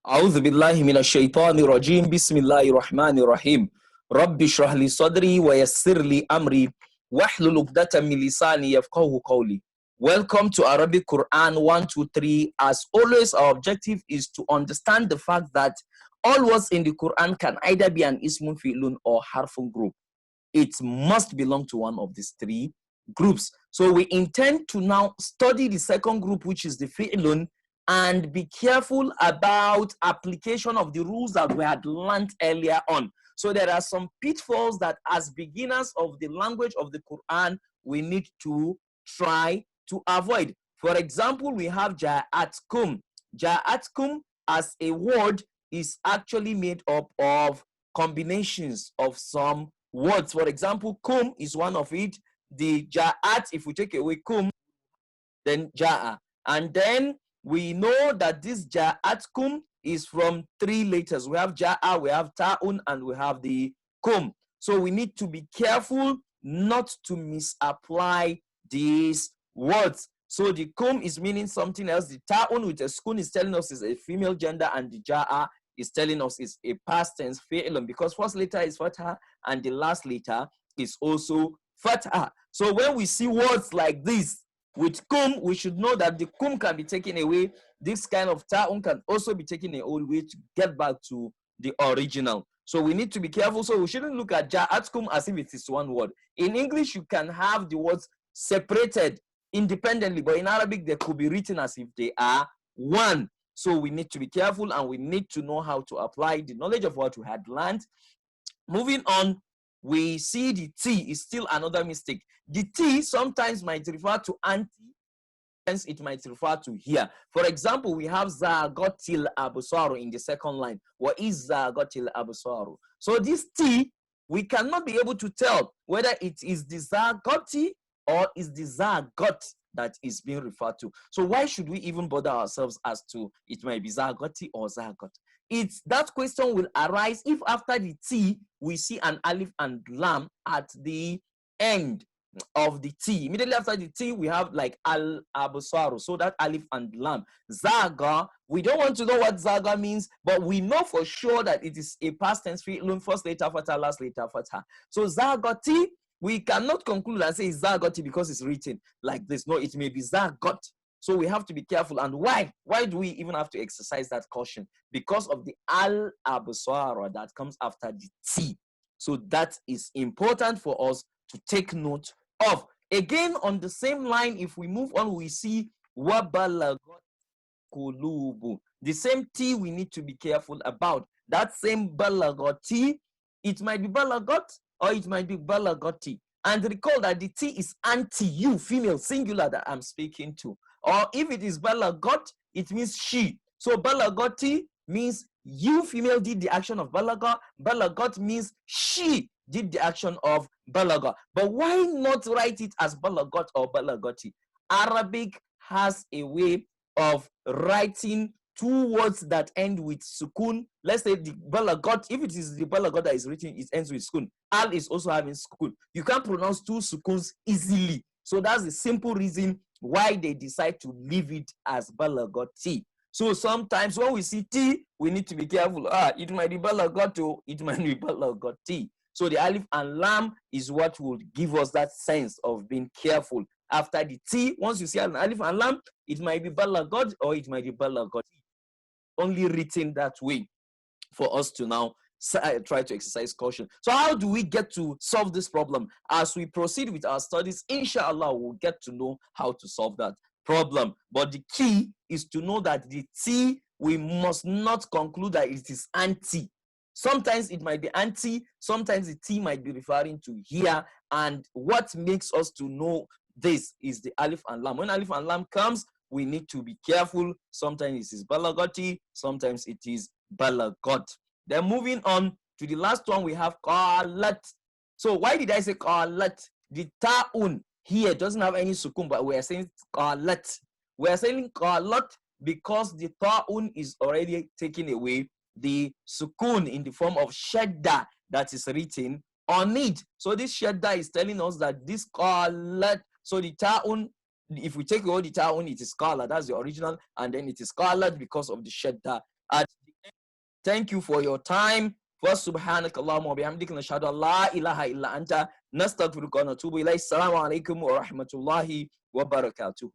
أعوذ بالله من الشيطان الرجيم بسم الله الرحمن الرحيم رب اشرح لي صدري ويسر لي أمري واحلل عقدة من لساني يفقهوا قولي. Welcome to Arabic Quran 123. As always, our objective is to understand the fact that all words in the Quran can either be an ismun fi'lun or harfun group. It must belong to one of these three groups. So we intend to now study the second group, which is the fi'lun, and be careful about application of the rules that we had learned earlier on. So there are some pitfalls that as beginners of the language of the Quran, we need to try to avoid. For example, we have ja'atkum. Ja'atkum as a word is actually made up of combinations of some words. For example, kum is one of it. The ja'at, if we take away kum, then ja'a. And then we know that this ja'atkum is from three letters. We have ja'a, we have ta'un, and we have the kum. So we need to be careful not to misapply these words. So the kum is meaning something else. The ta'un with a sukun is telling us is a female gender, and the ja'a is telling us it's a past tense fi'lun, because first letter is fatha and the last letter is also fatha. So when we see words like this with kum, we should know that the kum can be taken away. This kind of ta'un can also be taken away to get back to the original. So we need to be careful. So we shouldn't look at ja'atkum as if it is one word. In English, you can have the words separated independently, but in Arabic, they could be written as if they are one. So we need to be careful, and we need to know how to apply the knowledge of what we had learned. Moving on, we see the T is still another mistake. The T sometimes might refer to anti, hence it might refer to here. For example, we have zagotil abusaru in the second line. What is zagotil abusaru? So this T, we cannot be able to tell whether it is the zagoti or is the zagot that is being referred to. So why should we even bother ourselves as to it might be zagoti or zagot? That question will arise if after the T we see an alif and lam at the end of the T. Immediately after the T we have like al-abusaru, so that alif and lam. Zaga, we don't want to know what zaga means, but we know for sure that it is a past tense fi'lun, first letter fatha, last letter fatha. So zagoti, we cannot conclude and say zagoti because it's written like this. No, it may be zagot. So we have to be careful. And why? Why do we even have to exercise that caution? Because of the al-absara that comes after the T. So that is important for us to take note of. Again, on the same line, if we move on, we see wabalagot kulubu. The same T we need to be careful about. That same balagot T, it might be balagot or it might be balagoti. And recall that the T is anti-you, female, singular, that I'm speaking to. Or if it is balagot, it means she. So balagoti means you, female, did the action of balaga. Balagot means she did the action of balaga. But why not write it as balagot or balagoti? Arabic has a way of writing two words that end with sukun. Let's say the balagot, if it is the balagot that is written, it ends with sukun. Al is also having sukun. You can't pronounce two sukuns easily. So that's the simple reason why they decide to leave it as balagoti. So sometimes when we see T, we need to be careful. It might be balagoto, it might be balagoti. So the alif and lam is what will give us that sense of being careful. After the T, once you see an alif and lam, it might be balagot or it might be balagoti. Only written that way for us to now try to exercise caution. So how do we get to solve this problem? As we proceed with our studies, inshallah, we'll get to know how to solve that problem. But the key is to know that the T, we must not conclude that it is anti. Sometimes it might be anti, sometimes the T might be referring to here. And what makes us to know this is the alif and lam. When alif and lam comes, we need to be careful. Sometimes it is balagoti, sometimes it is balagot. Then moving on to the last one, we have qalat. So why did I say qalat? The ta'un here doesn't have any sukun, but we are saying qalat. We are saying qalat because the ta'un is already taking away the sukun in the form of shadda that is written on it. So this shadda is telling us that this qalat, so the ta'un, if we take away the ta'un, it is qala, that's the original, and then it is qalat because of the shadda at Thank you for your time. وسبحانك اللهم وبحمدك نشهد أن لا إله إلا أنت نستغفرك ونتوب إليك. السلام عليكم ورحمة الله وبركاته.